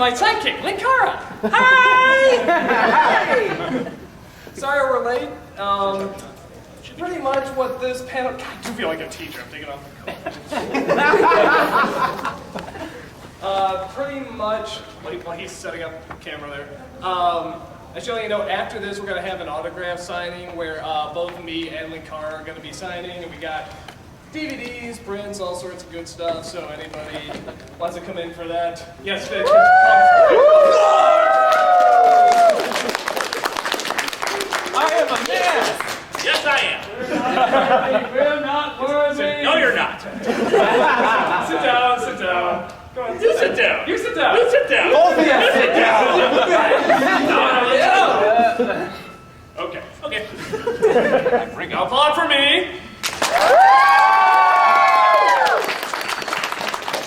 my sidekick, Linkara. Hi! Sorry we're late. Pretty much what this panel... God, I do feel like a teacher. I'm taking off my coat. Pretty much, while he's setting up the camera there, I should let you know, after this we're going to have an autograph signing where both me and Linkara are going to be signing, and we got DVDs, prints, all sorts of good stuff, so anybody wants to come in for that. Yes, Fitch. I am a man! Yes, I am. We're not worthy. No, you're not. Sit down, sit down. Go on, You sit down. You sit down. You sit down. Both of you sit down! Okay. Okay. Bring up applause for me.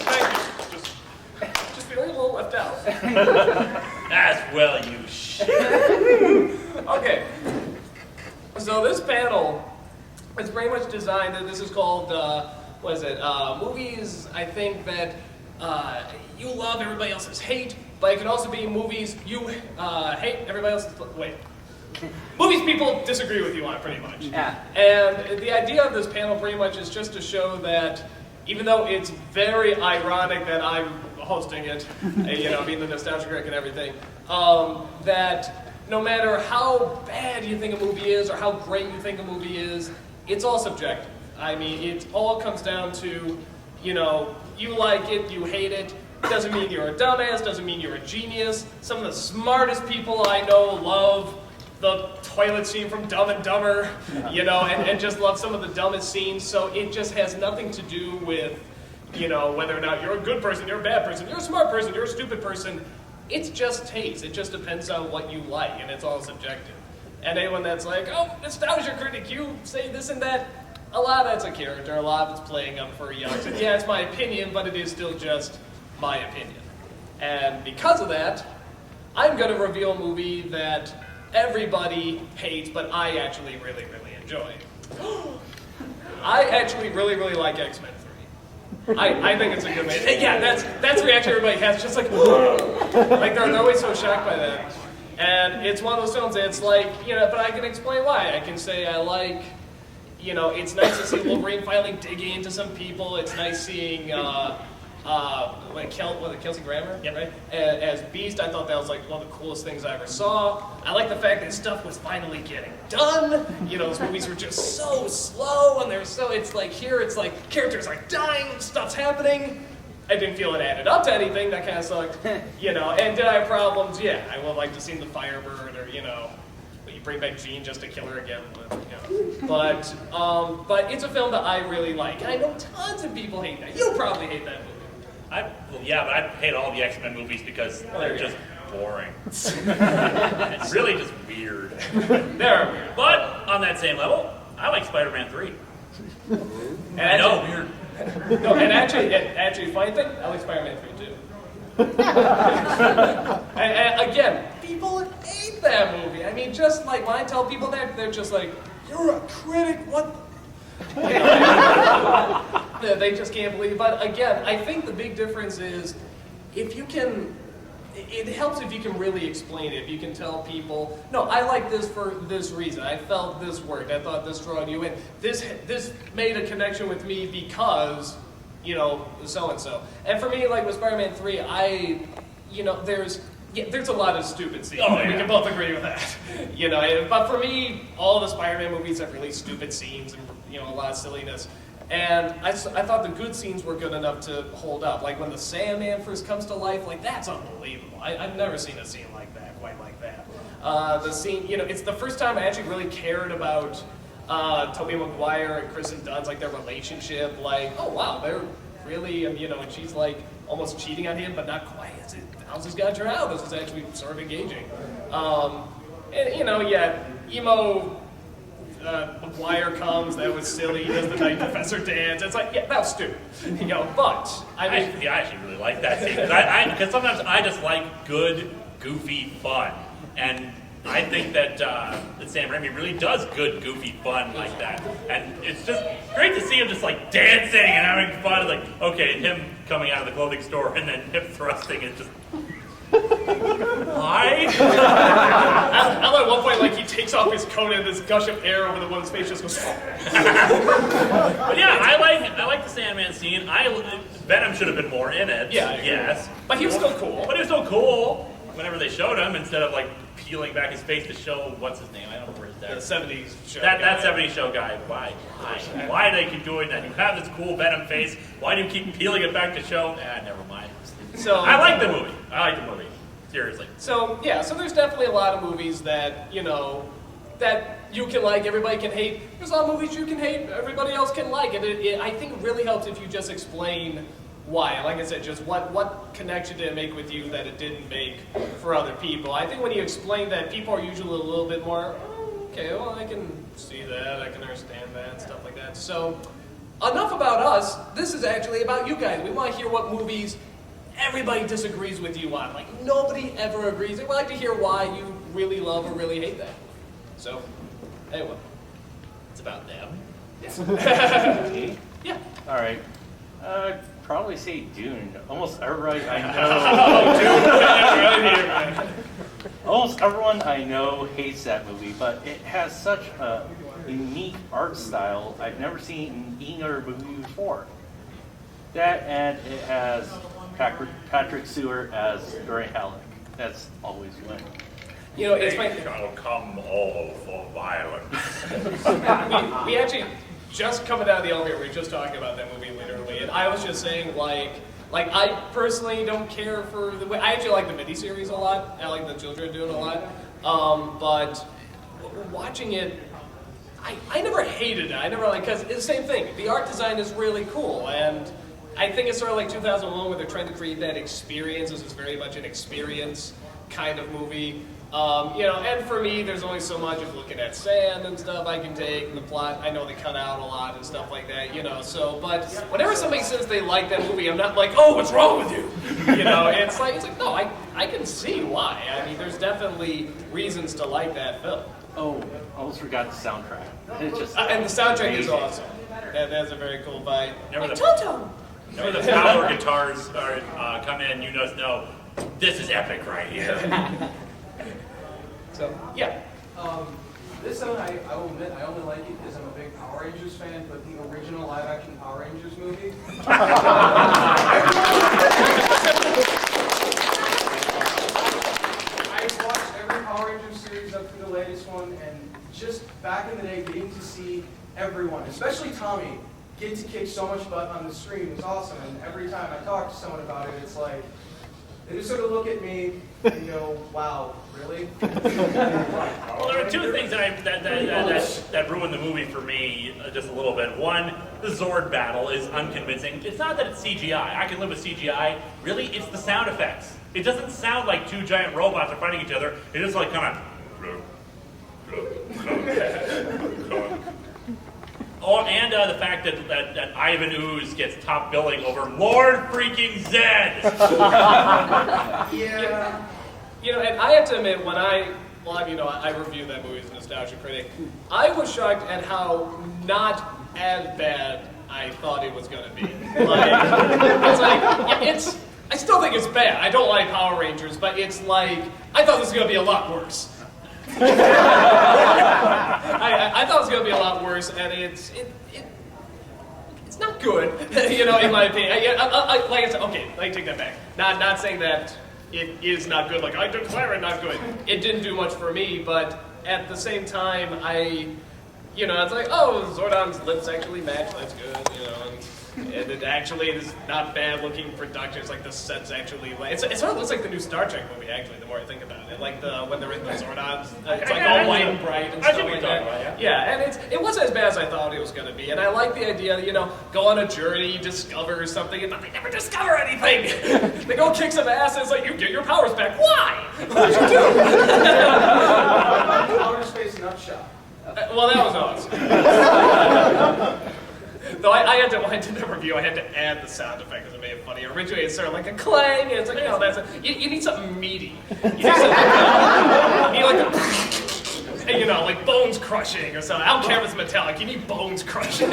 Thank you. Just feeling a little left out. As well you should. Okay. So this panel is pretty much designed, and this is called, what is it, movies, I think, that you love, everybody else's hate, but it can also be movies you hate, everybody else's, wait. Movies people disagree with you on, pretty much. Yeah. And the idea of this panel pretty much is just to show that, even though it's very ironic that I'm hosting it, you know, being the nostalgia critic and everything, that no matter how bad you think a movie is or how great you think a movie is, it's all subjective. I mean, it all comes down to, you know, you like it, you hate it. Doesn't mean you're a dumbass, doesn't mean you're a genius. Some of the smartest people I know love the toilet scene from Dumb and Dumber, you know, and just love some of the dumbest scenes. So it just has nothing to do with, you know, whether or not you're a good person, you're a bad person, you're a smart person, you're a stupid person. It's just taste. It just depends on what you like, and it's all subjective. And anyone that's like, oh, nostalgia critic, you say this and that, a lot of that's a character, a lot of it's playing up for youngs. And yeah, it's my opinion, but it is still just my opinion. And because of that, I'm going to reveal a movie that everybody hates, but I actually really, really enjoy. I actually really, really like X-Men 3. I think it's a good movie. Yeah, that's the reaction everybody has. Just like, like they're always so shocked by that. And it's one of those films that's like, you know, but I can explain why. I can say I like, you know, it's nice to see Wolverine finally digging into some people. It's nice seeing Kelsey Grammer, yep. Right? As Beast. I thought that was like one of the coolest things I ever saw. I like the fact that stuff was finally getting done. You know, those movies were just so slow, and they're so, it's like here, it's like characters are dying, stuff's happening. I didn't feel it added up to anything. That kind of sucked. You know, and did I have problems? Yeah, I would like to see the Firebird, or, you know, you bring back Jean just to kill her again. But it's a film that I really like. And I know tons of people hate that. You'll probably hate that movie. Yeah, but I hate all the X-Men movies because they're just boring. It's really just weird. They're weird. But on that same level, I like Spider-Man 3. And I know, weird. No, and actually, funny thing, I like Spider-Man 3 too. and again, people hate that movie. I mean, just like when I tell people that, they're just like, "You're a critic, what?" You know, they just can't believe it. But again, I think the big difference is if you can. It helps if you can really explain it. If you can tell people, no, I like this for this reason. I felt this worked. I thought this drawed you in. This made a connection with me because, you know, so and so. And for me, like with Spider-Man 3, there's a lot of stupid scenes. Oh, yeah. We can both agree with that. You know, but for me, all the Spider-Man movies have really stupid scenes and, you know, a lot of silliness. And I thought the good scenes were good enough to hold up. Like when the Sandman first comes to life, like that's unbelievable. I've never seen a scene like that, quite like that. The scene, you know, it's the first time I actually really cared about Tobey Maguire and Kristen Dunst, like their relationship. Like, oh wow, they're really, you know, and she's like almost cheating on him, but not quite. How's this guy turn out? This is actually sort of engaging. And you know, yeah, emo. Maguire comes, that was silly, he does the Night Professor dance, it's like, yeah, that was stupid, you know, but, I actually really like that scene, because sometimes I just like good, goofy fun, and I think that Sam Raimi really does good, goofy fun like that, and it's just great to see him just like dancing and having fun, like, okay, him coming out of the clothing store and then hip thrusting, it's just, Why? I love at one point, like, he takes off his coat and this gush of air over the woman's face just goes. But yeah, I like the Sandman scene. Venom should have been more in it. Yeah, yes. But he was still cool. But it was so cool whenever they showed him instead of like peeling back his face to show what's his name. I don't remember his The name. 70s show. That 70s show guy. Why? Why do they keep doing that? You have this cool Venom face. Why do you keep peeling it back to show? Never mind. So I like the movie. Seriously. So yeah, so there's definitely a lot of movies that, you know, that you can like, everybody can hate. There's a lot of movies you can hate, everybody else can like. And I think it really helps if you just explain why. Like I said, just what connection did it make with you that it didn't make for other people. I think when you explain that, people are usually a little bit more, oh, okay, well, I can see that, I can understand that, stuff like that. So enough about us. This is actually about you guys. We want to hear what movies everybody disagrees with you on. Like, nobody ever agrees. We'd like to hear why you really love or really hate that. So, anyway, it's about them. Me? Yeah. All right. Probably say Dune. Almost everybody I know. Almost everyone I know hates that movie, but it has such a unique art style I've never seen in any other movie before. That, and it has Patrick Stewart as Gary Halleck. That's always win. You know, it's funny. shall come all for violence. We actually, just coming out of the elevator, we were just talking about that movie literally, and I was just saying, like I personally don't care for the way, I actually like the miniseries a lot. I like the children doing a lot. But watching it, I never hated it. I never, like, because it's the same thing. The art design is really cool, and I think it's sort of like 2001 where they're trying to create that experience. This is very much an experience kind of movie. You know, and for me, there's only so much of looking at sand and stuff I can take, and the plot, I know they cut out a lot and stuff like that, you know, so, but whenever somebody says they like that movie, I'm not like, oh, what's wrong with you? You know, it's like, no, I can see why. I mean, there's definitely reasons to like that film. Oh, almost forgot the soundtrack. It's just And the soundtrack is amazing. awesome. That's a very cool vibe. Remember the- Toto! Whenever the power guitars come in, you just know this is epic right here. So, yeah. This one, I will admit, I only like it because I'm a big Power Rangers fan, but the original live-action Power Rangers movie. I've watched every Power Rangers series up to the latest one, and just back in the day, getting to see everyone, especially Tommy, get to kick so much butt on the screen was awesome. And every time I talk to someone about it, it's like, they just sort of look at me and go, wow, really? Well, there are two things that ruined the movie for me just a little bit. One, the Zord battle is unconvincing. It's not that it's CGI. I can live with CGI. Really, it's the sound effects. It doesn't sound like two giant robots are fighting each other. It just like kind of... Oh, and the fact that Ivan Ooze gets top billing over Lord freaking Zed. Yeah. You know, and I have to admit, when I review that movie as a nostalgia critic, I was shocked at how not as bad I thought it was going to be. I still think it's bad. I don't like Power Rangers, but it's like, I thought this was going to be a lot worse. I thought it was going to be a lot worse, and it's not good, you know, in my opinion. Like I said, okay, let me take that back. Not saying that it is not good, like I declare it not good. It didn't do much for me, but at the same time, it's like, oh, Zordon's lips actually match, that's good, you know, and it actually is not bad looking production. It's like the sets actually, it sort of looks like the new Star Trek movie, actually, the more I think about it. Like when they're in the Zordons, it's like all white and bright and stuff like that. Yeah, and it wasn't as bad as I thought it was going to be. And I like the idea that, go on a journey, discover something, but they never discover anything. They go kick some ass, and it's like, you get your powers back. Why? What did you do? Outer space nutshell. Well, that was awesome. Though I had to, when I did the review, I had to add the sound effect because it made it funny. Originally, it's sort of like a clang, and it's like, no, you need something meaty. You need something, like bones crushing or something. I don't care if it's metallic, you need bones crushing.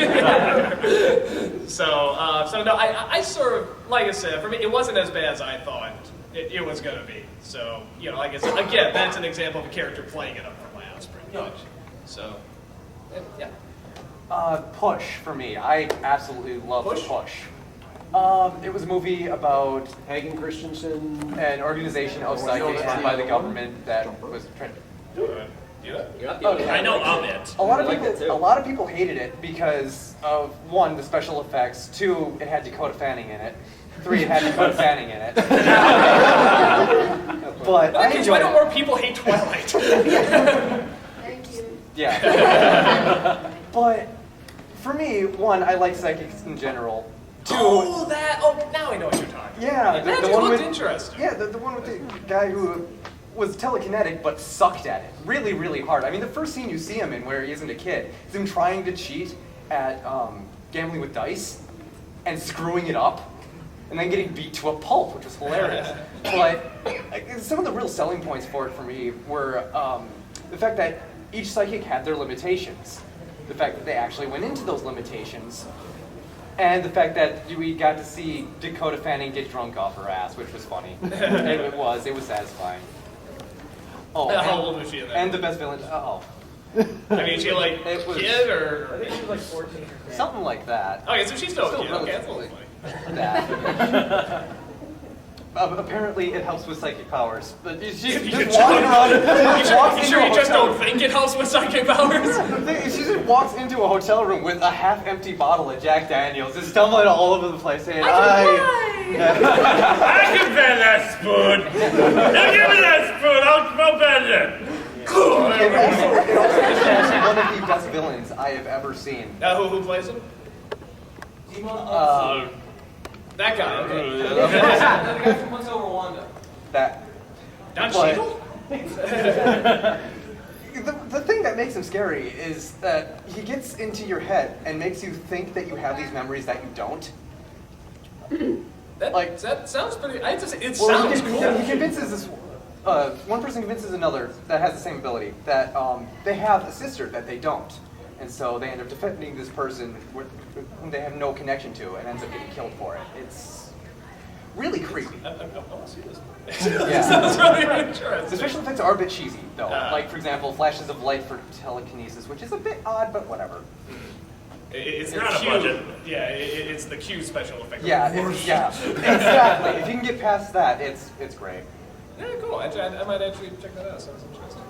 So no, I sort of, like I said, for me, it wasn't as bad as I thought it was going to be. So, you know, I guess, again, that's an example of a character playing it up for laughs, pretty much. So, yeah. Push for me. I absolutely love Push? Push. It was a movie about Hagen Christensen. an organization of psychics run by the government that was trying to. I know of it. A lot of people hated it because of one, the special effects. Two, it had Dakota Fanning in it. Three, it had Dakota Fanning in it. But I Why enjoyed don't it. more people hate Twilight? Thank you. Yeah. But for me, one, I like psychics in general. Two, Oh, now I know what you're talking yeah, about. That the just one looked with interesting. yeah, the one with the guy who was telekinetic but sucked at it really, really hard. I mean, the first scene you see him in where he isn't a kid is him trying to cheat at gambling with dice and screwing it up and then getting beat to a pulp, which was hilarious. But some of the real selling points for it for me were the fact that each psychic had their limitations, the fact that they actually went into those limitations, and the fact that we got to see Dakota Fanning get drunk off her ass, which was funny. And it was satisfying. Oh, How old was she in that? and the best villain, I mean, is she like It was- kid I or? think she was like 14 or something like that. Okay, so she's still a Still kid. Okay, that's a little relatively. funny. That. Apparently, it helps with psychic powers, but she's You just just- walking around. She walks You into sure a you just hotel don't think it helps with psychic powers? The thing is, she just walks into a hotel room with a half-empty bottle of Jack Daniels, just stumbling all over the place, saying, I can bend that spoon. Now give me that spoon. I'll bend it. It also is one of the best villains I have ever seen. Who plays him? Demon That guy. Okay. the guy from Once Over Wanda. That Don But- Cheadle? the thing that makes him scary is that he gets into your head and makes you think that you have these memories that you don't. That sounds pretty. I have to say, it Well, sounds he cool. convinces this. One person convinces another that has the same ability that they have a sister that they don't, and so they end up defending this person whom they have no connection to, and ends up getting killed for it. It's really creepy. I want to see this. Yeah. Sounds really The interesting. special effects are a bit cheesy, though. Ah. Like, for example, flashes of light for telekinesis, which is a bit odd, but whatever. It's You're on a Q. budget. Yeah, it's the Q special effect. Yeah, exactly. If you can get past that, it's great. Yeah, cool. I might actually check that out. Sounds interesting.